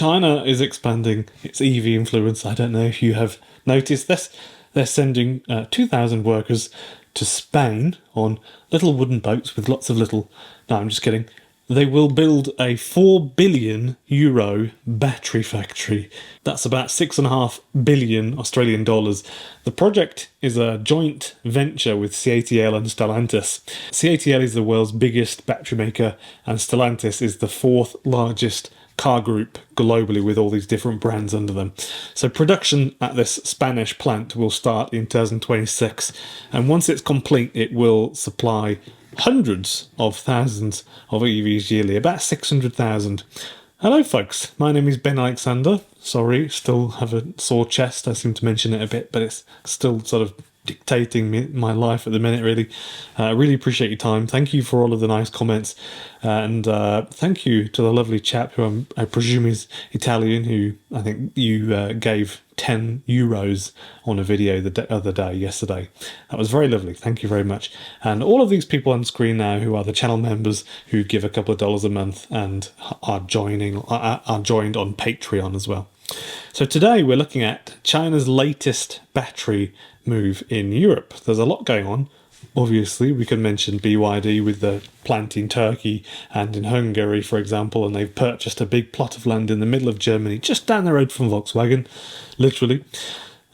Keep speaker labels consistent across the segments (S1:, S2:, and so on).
S1: China is expanding its EV influence. I don't know if you have noticed this. They're sending 2,000 workers to Spain on little wooden boats with lots of little... No, I'm just kidding. They will build a €4 billion battery factory. That's about 6.5 billion Australian dollars. The project is a joint venture with CATL and Stellantis. CATL is the world's biggest battery maker, and Stellantis is the fourth largest car group globally with all these different brands under them. So production at this Spanish plant will start in 2026, and once it's complete, it will supply hundreds of thousands of EVs yearly, about 600,000. Hello folks, my name is Ben Alexander. Sorry, still have a sore chest. I seem to mention it a bit, but it's still sort of dictating my life at the minute, really. I really appreciate your time. Thank you for all of the nice comments, and thank you to the lovely chap who I presume is Italian, who I think you gave €10 on a video the other day, yesterday. That was very lovely. Thank you very much. And all of these people on screen now who are the channel members who give a couple of dollars a month and are joined on Patreon as well. So today we're looking at China's latest battery move in Europe. There's a lot going on. Obviously, we can mention BYD with the plant in Turkey and in Hungary, for example, and they've purchased a big plot of land in the middle of Germany, just down the road from Volkswagen, literally.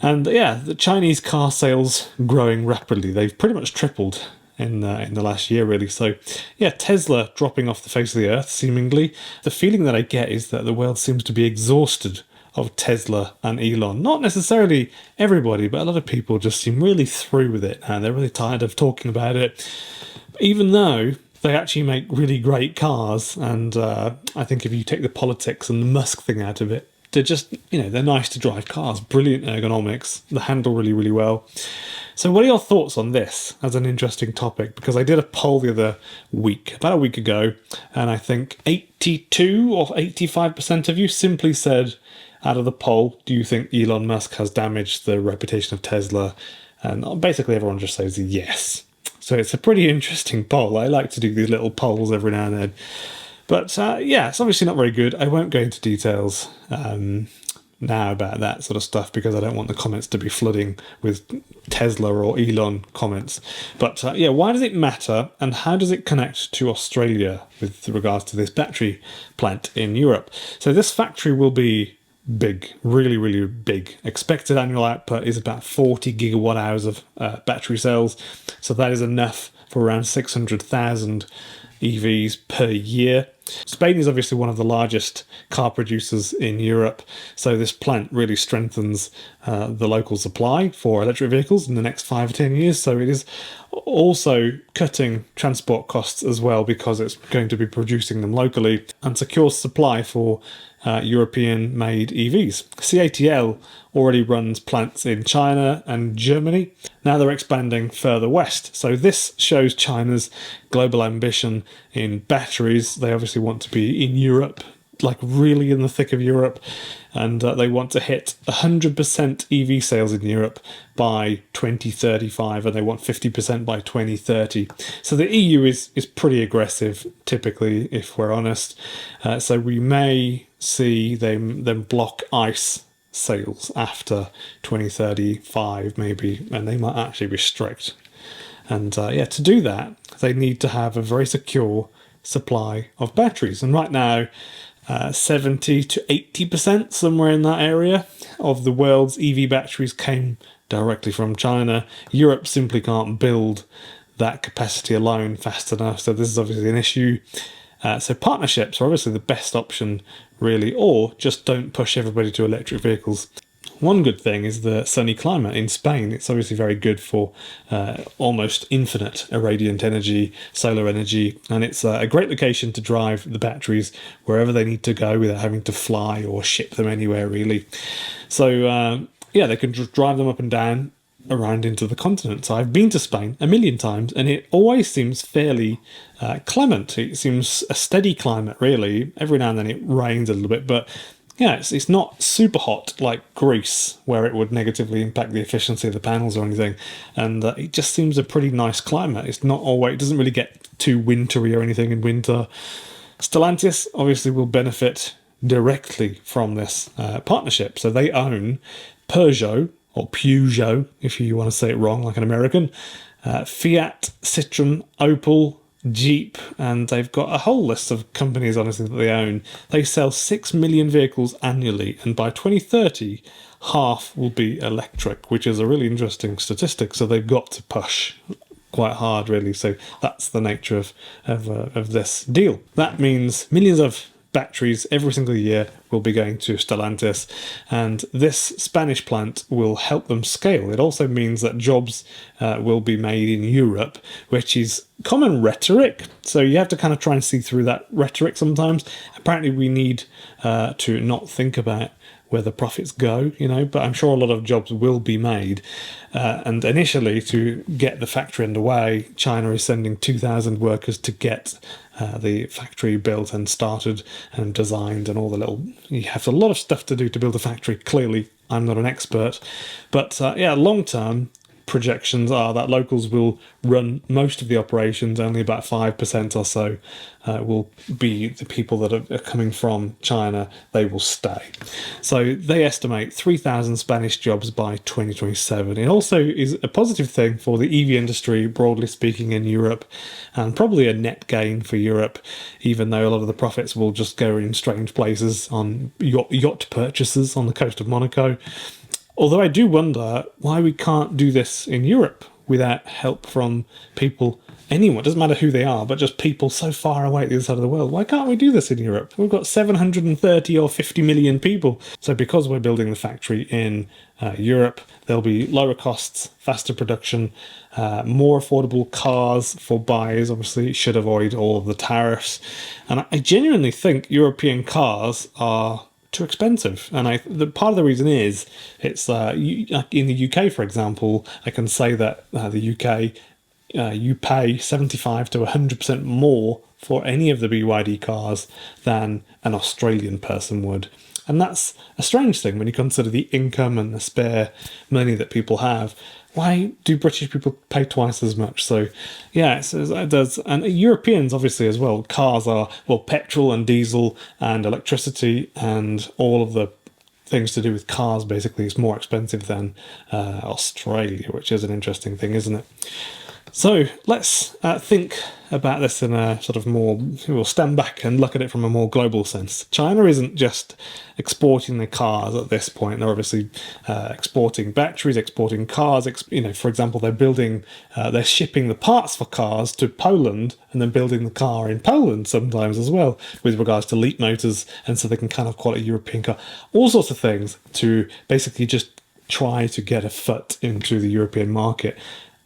S1: And yeah, the Chinese car sales growing rapidly. They've pretty much tripled in the last year, really. So yeah, Tesla dropping off the face of the earth, seemingly. The feeling that I get is that the world seems to be exhausted of Tesla and Elon. Not necessarily everybody, but a lot of people just seem really through with it, and they're really tired of talking about it, even though they actually make really great cars. And I think if you take the politics and the Musk thing out of it, they're just, they're nice to drive cars, brilliant ergonomics, they handle really, really well. So what are your thoughts on this as an interesting topic? Because I did a poll the other week, about a week ago, and I think 82 or 85% of you simply said, out of the poll, do you think Elon Musk has damaged the reputation of Tesla? And basically everyone just says yes. So it's a pretty interesting poll. I like to do these little polls every now and then. But yeah, it's obviously not very good. I won't go into details now about that sort of stuff because I don't want the comments to be flooding with Tesla or Elon comments. But yeah, why does it matter, and how does it connect to Australia with regards to this battery plant in Europe? So this factory will be big, really, really big. Expected annual output is about 40 gigawatt hours of battery cells. So that is enough for around 600,000 EVs per year. Spain is obviously one of the largest car producers in Europe, so this plant really strengthens the local supply for electric vehicles in the next 5 or 10 years. So it is also cutting transport costs as well, because it's going to be producing them locally and secures supply for European-made EVs. CATL already runs plants in China and Germany. Now they're expanding further west. So this shows China's global ambition in batteries. They obviously want to be in Europe, like really in the thick of Europe, and they want to hit 100% EV sales in Europe by 2035, and they want 50% by 2030. So the EU is pretty aggressive, typically, if we're honest. So we may see them block ICE sales after 2035, maybe, and they might actually restrict. And yeah, to do that, they need to have a very secure supply of batteries. And right now, 70 to 80%, somewhere in that area, of the world's EV batteries came directly from China. Europe simply can't build that capacity alone fast enough, so this is obviously an issue. So partnerships are obviously the best option, really, or just don't push everybody to electric vehicles. One good thing is the sunny climate in Spain. It's obviously very good for almost infinite irradiant energy, solar energy, and it's a great location to drive the batteries wherever they need to go without having to fly or ship them anywhere, really. So yeah, they can just drive them up and down around into the continent. So I've been to Spain a million times, and it always seems fairly clement. It seems a steady climate, really. Every now and then it rains a little bit, but yeah, it's not super hot like Greece, where it would negatively impact the efficiency of the panels or anything. And it just seems a pretty nice climate. It's not always, it doesn't really get too wintry or anything in winter. Stellantis obviously will benefit directly from this partnership. So they own Peugeot, or Peugeot, if you want to say it wrong, like an American, Fiat, Citroen, Opel, Jeep, and they've got a whole list of companies, honestly, that they own. They sell 6 million vehicles annually, and by 2030, half will be electric, which is a really interesting statistic. So they've got to push quite hard, really. So that's the nature of this deal. That means millions of batteries every single year will be going to Stalantis, and this Spanish plant will help them scale. It also means that jobs will be made in Europe, which is common rhetoric, so you have to kind of try and see through that rhetoric sometimes. Apparently we need to not think about where the profits go, but I'm sure a lot of jobs will be made. And initially, to get the factory underway, China is sending 2,000 workers to get the factory built and started and designed, and all the little... You have a lot of stuff to do to build a factory. Clearly, I'm not an expert. But long-term projections are that locals will run most of the operations. Only about 5% or so will be the people that are coming from China. They will stay. So they estimate 3,000 Spanish jobs by 2027. It also is a positive thing for the EV industry, broadly speaking, in Europe, and probably a net gain for Europe, even though a lot of the profits will just go in strange places on yacht purchases on the coast of Monaco. Although I do wonder why we can't do this in Europe without help from people, anyone, doesn't matter who they are, but just people so far away at the other side of the world. Why can't we do this in Europe? We've got 730 or 50 million people. So because we're building the factory in Europe, there'll be lower costs, faster production, more affordable cars for buyers. Obviously, it should avoid all of the tariffs. And I genuinely think European cars are too expensive, and part of the reason is it's in the UK, for example, I can say that the UK you pay 75 to 100% more for any of the BYD cars than an Australian person would. And that's a strange thing when you consider the income and the spare money that people have. Why do British people pay twice as much? So, yeah, it does. And Europeans, obviously, as well. Cars are, petrol and diesel and electricity and all of the things to do with cars, basically, is more expensive than Australia, which is an interesting thing, isn't it? So let's think about this in a sort of more, we'll stand back and look at it from a more global sense. China isn't just exporting the cars at this point. They're obviously exporting batteries, exporting cars. For example, they're shipping the parts for cars to Poland and then building the car in Poland sometimes as well, with regards to Leap motors, and so they can kind of call it a European car. All sorts of things to basically just try to get a foot into the European market.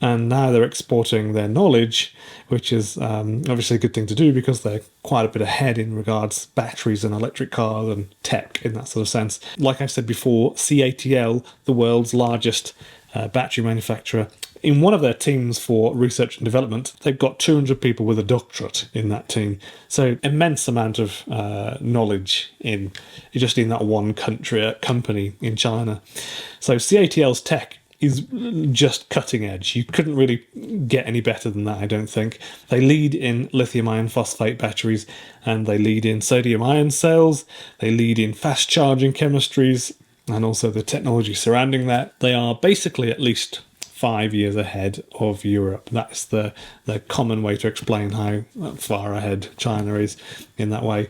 S1: And now they're exporting their knowledge, which is obviously a good thing to do because they're quite a bit ahead in regards to batteries and electric cars and tech in that sort of sense. Like I've said before, CATL, the world's largest battery manufacturer, in one of their teams for research and development, they've got 200 people with a doctorate in that team. So immense amount of knowledge in that one company in China. So CATL's tech is just cutting edge. You couldn't really get any better than that, I don't think. They lead in lithium iron phosphate batteries, and they lead in sodium ion cells. They lead in fast charging chemistries, and also the technology surrounding that. They are basically at least 5 years ahead of Europe. That's the common way to explain how far ahead China is in that way.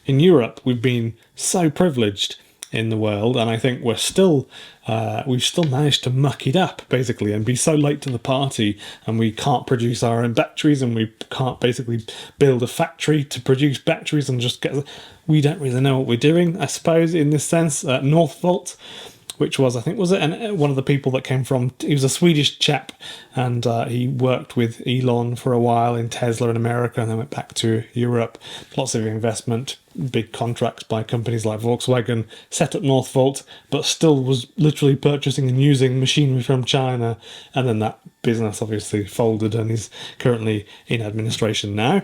S1: In Europe, we've been so privileged in the world, and I think we've still managed to muck it up basically and be so late to the party, and we can't produce our own batteries, and we can't basically build a factory to produce batteries and we don't really know what we're doing, I suppose, in this sense. Northvolt, which was one of the people that came from, he was a Swedish chap, and he worked with Elon for a while in Tesla in America, and then went back to Europe. Lots of investment, big contracts by companies like Volkswagen, set up Northvolt, but still was literally purchasing and using machinery from China, and then that business obviously folded, and he's currently in administration now.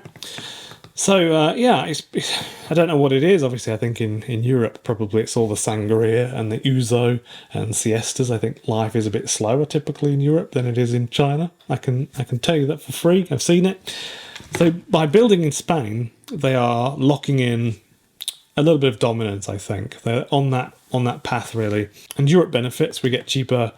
S1: So, I don't know what it is. Obviously, I think in Europe, probably it's all the sangria and the ouzo and siestas. I think life is a bit slower typically in Europe than it is in China. I can tell you that for free. I've seen it. So by building in Spain, they are locking in a little bit of dominance, I think. They're on that path, really. And Europe benefits. We get cheaper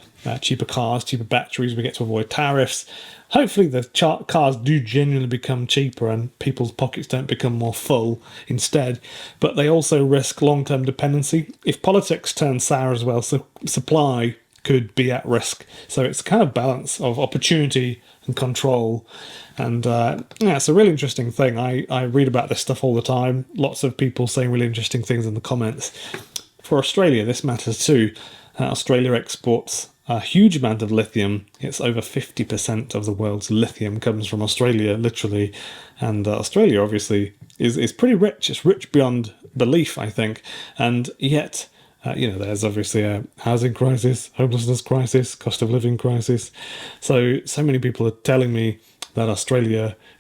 S1: cars, cheaper batteries. We get to avoid tariffs. Hopefully the cars do genuinely become cheaper and people's pockets don't become more full instead. But they also risk long-term dependency. If politics turn sour as well, so supply could be at risk. So it's kind of balance of opportunity and control. And it's a really interesting thing. I read about this stuff all the time. Lots of people saying really interesting things in the comments. For Australia, this matters too. Australia exports a huge amount of lithium. It's over 50% of the world's lithium comes from Australia, literally. And Australia, obviously, is pretty rich. It's rich beyond belief, I think. And yet, there's obviously a housing crisis, homelessness crisis, cost of living crisis. So many people are telling me that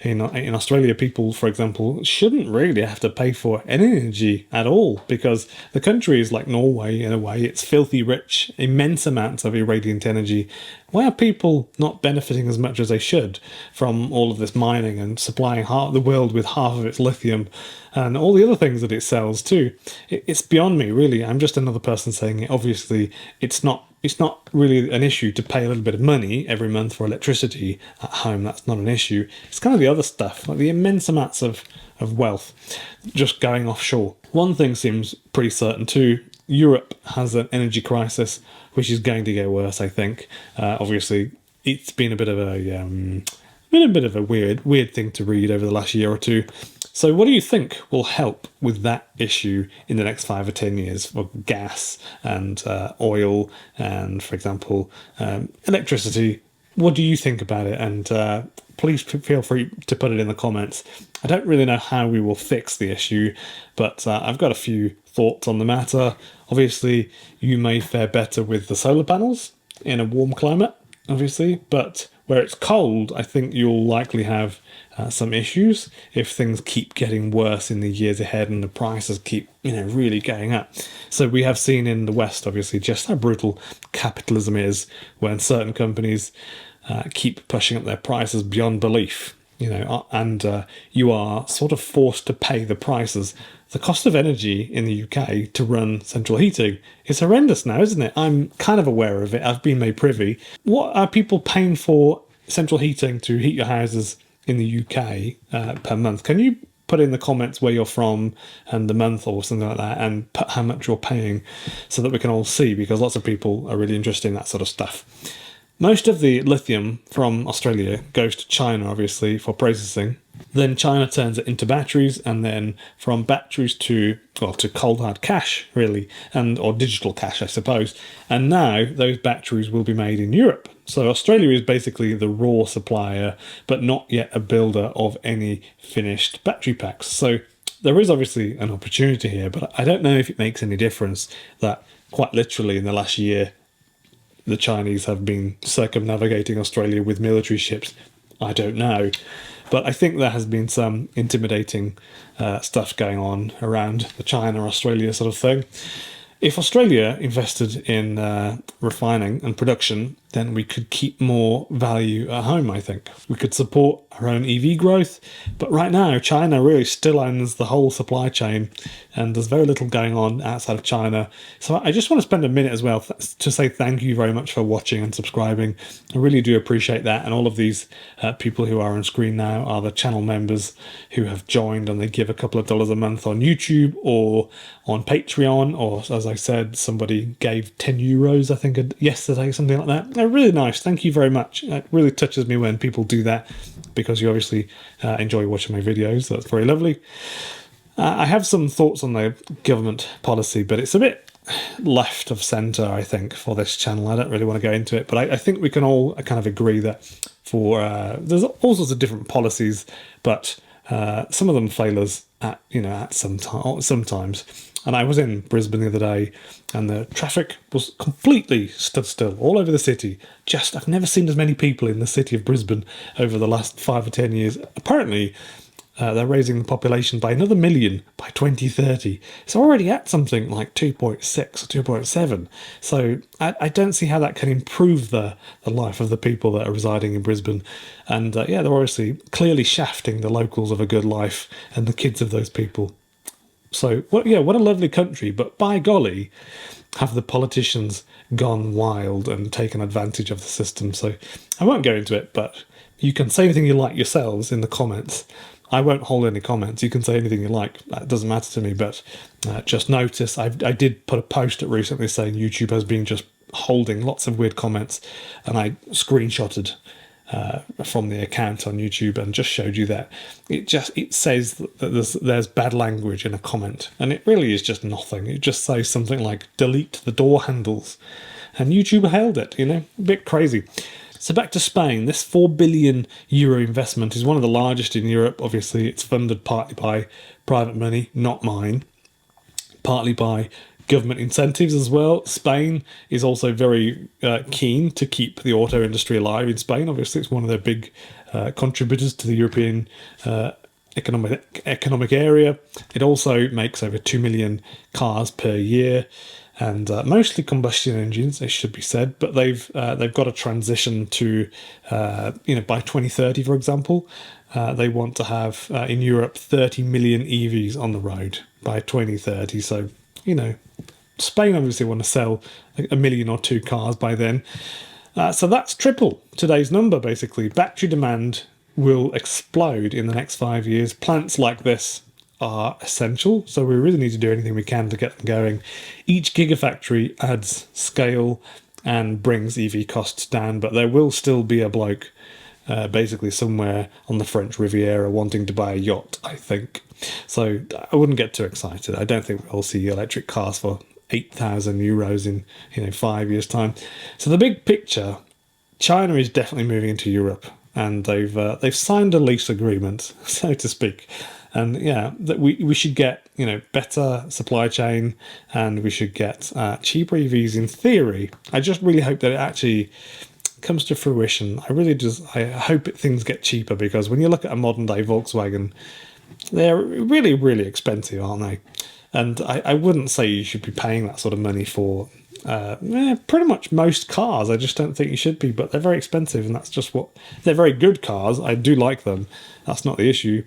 S1: in Australia, people, for example, shouldn't really have to pay for any energy at all, because the country is like Norway in a way. It's filthy rich, immense amounts of irradiant energy. Why are people not benefiting as much as they should from all of this mining and supplying the world with half of its lithium and all the other things that it sells too? It's beyond me, really. I'm just another person saying it. Obviously, it's not really an issue to pay a little bit of money every month for electricity at home. That's not an issue. It's kind of the other stuff, like the immense amounts of wealth just going offshore. One thing seems pretty certain too. Europe has an energy crisis, which is going to get worse, I think. Obviously, it's been a bit of a weird thing to read over the last year or two. So what do you think will help with that issue in the next 5 or 10 years for gas and oil and, for example, electricity? What do you think about it? And please feel free to put it in the comments. I don't really know how we will fix the issue, but I've got a few thoughts on the matter. Obviously, you may fare better with the solar panels in a warm climate, obviously, but where it's cold, I think you'll likely have some issues if things keep getting worse in the years ahead and the prices keep, really going up. So we have seen in the West, obviously, just how brutal capitalism is when certain companies keep pushing up their prices beyond belief, and you are sort of forced to pay the prices. The cost of energy in the UK to run central heating is horrendous now, isn't it? I'm kind of aware of it. I've been made privy. What are people paying for central heating to heat your houses in the UK per month? Can you put in the comments where you're from and the month or something like that, and put how much you're paying so that we can all see, because lots of people are really interested in that sort of stuff. Most of the lithium from Australia goes to China, obviously, for processing. Then China turns it into batteries, and then from batteries to cold hard cash, really, or digital cash, I suppose. And now those batteries will be made in Europe. So Australia is basically the raw supplier, but not yet a builder of any finished battery packs. So there is obviously an opportunity here, but I don't know if it makes any difference that quite literally in the last year, the Chinese have been circumnavigating Australia with military ships. I don't know. But I think there has been some intimidating stuff going on around the China-Australia sort of thing. If Australia invested in refining and production, then we could keep more value at home, I think. We could support our own EV growth. But right now, China really still owns the whole supply chain, and there's very little going on outside of China. So I just want to spend a minute as well to say thank you very much for watching and subscribing. I really do appreciate that. And all of these people who are on screen now are the channel members who have joined, and they give a couple of dollars a month on YouTube or on Patreon, or as I said, somebody gave 10 euros, I think, yesterday, something like that. They're really nice. Thank you very much. It really touches me when people do that, because you obviously enjoy watching my videos. That's very lovely. I have some thoughts on the government policy, but it's a bit left of centre, I think, for this channel. I don't really want to go into it, but I think we can all kind of agree that there's all sorts of different policies, but some of them fail us at sometimes. And I was in Brisbane the other day, and the traffic was completely stood still all over the city. I've never seen as many people in the city of Brisbane over the last 5 or 10 years. Apparently, they're raising the population by another 1 million by 2030. It's already at something like 2.6 or 2.7. So I don't see how that can improve the life of the people that are residing in Brisbane. And they're obviously clearly shafting the locals of a good life and the kids of those people. So, what a lovely country. But by golly, have the politicians gone wild and taken advantage of the system? So, I won't go into it, but you can say anything you like yourselves in the comments. I won't hold any comments. You can say anything you like. That doesn't matter to me. But just notice, I did put a post up recently saying YouTube has been just holding lots of weird comments, and I screenshotted from the account on YouTube and just showed you that it says that there's bad language in a comment, and it really is just nothing. It just says something like delete the door handles, and YouTube held it. A bit crazy. So back to Spain. This €4 billion investment is one of the largest in Europe. Obviously, it's funded partly by private money, not mine, partly by government incentives as well. Spain is also very keen to keep the auto industry alive in Spain. Obviously, it's one of their big contributors to the European economic area. It also makes over 2 million cars per year, and mostly combustion engines, it should be said. But they've got a transition to, by 2030, for example, they want to have in Europe 30 million EVs on the road by 2030. So, Spain obviously want to sell a million or two cars by then. So that's triple today's number, basically. Battery demand will explode in the next 5 years. Plants like this are essential, so we really need to do anything we can to get them going. Each gigafactory adds scale and brings EV costs down, but there will still be a bloke basically somewhere on the French Riviera wanting to buy a yacht, I think. So I wouldn't get too excited. I don't think we'll see electric cars for €8,000 in 5 years' time. So the big picture, China is definitely moving into Europe, and they've signed a lease agreement, so to speak. And that we should get better supply chain, and we should get cheaper EVs in theory. I just really hope that it actually comes to fruition. I hope things get cheaper, because when you look at a modern day Volkswagen, they're really, really expensive, aren't they? And I wouldn't say you should be paying that sort of money for pretty much most cars. I just don't think you should be, but they're very expensive, and that's just they're very good cars. I do like them. That's not the issue.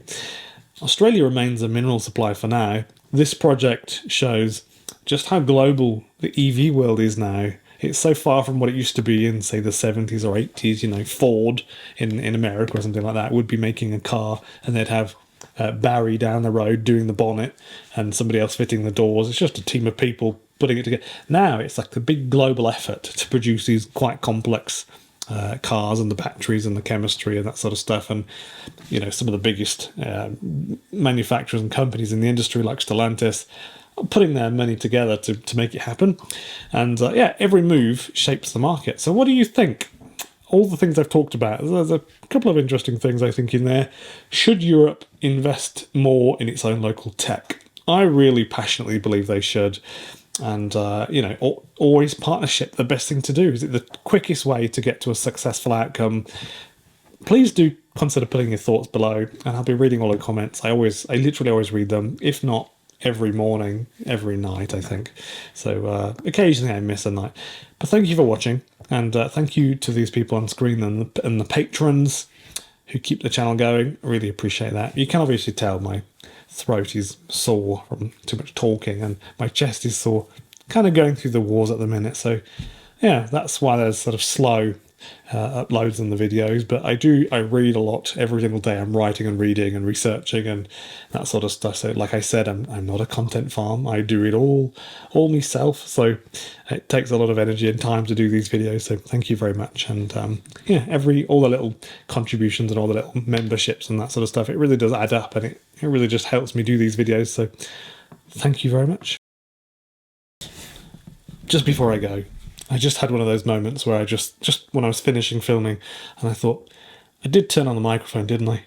S1: Australia remains a mineral supply for now. This project shows just how global the EV world is now. It's so far from what it used to be in, say, the 70s or 80s. Ford in America or something like that would be making a car, and they'd have Barry down the road doing the bonnet and somebody else fitting the doors. It's just a team of people putting it together. Now it's like a big global effort to produce these quite complex cars, and the batteries and the chemistry and that sort of stuff. And some of the biggest manufacturers and companies in the industry, like Stalantis, are putting their money together to make it happen. And every move shapes the market. So what do you think? All the things I've talked about, there's a couple of interesting things I think in there. Should Europe invest more in its own local tech? I really passionately believe they should. And, or is partnership the best thing to do? Is it the quickest way to get to a successful outcome? Please do consider putting your thoughts below, and I'll be reading all the comments. I literally always read them, if not every morning, every night, I think. So occasionally I miss a night. But thank you for watching, and thank you to these people on screen and the patrons who keep the channel going. I really appreciate that. You can obviously tell my throat is sore from too much talking, and my chest is sore, kind of going through the wars at the minute. So that's why there's sort of slow uploads in the videos. But I read a lot every single day. I'm writing and reading and researching and that sort of stuff. So like I said, I'm not a content farm. I do it all myself. So it takes a lot of energy and time to do these videos. So thank you very much. And all the little contributions and all the little memberships and that sort of stuff, it really does add up, and it really just helps me do these videos. So thank you very much. Just before I go, I just had one of those moments where I just when I was finishing filming, and I thought, I did turn on the microphone, didn't I?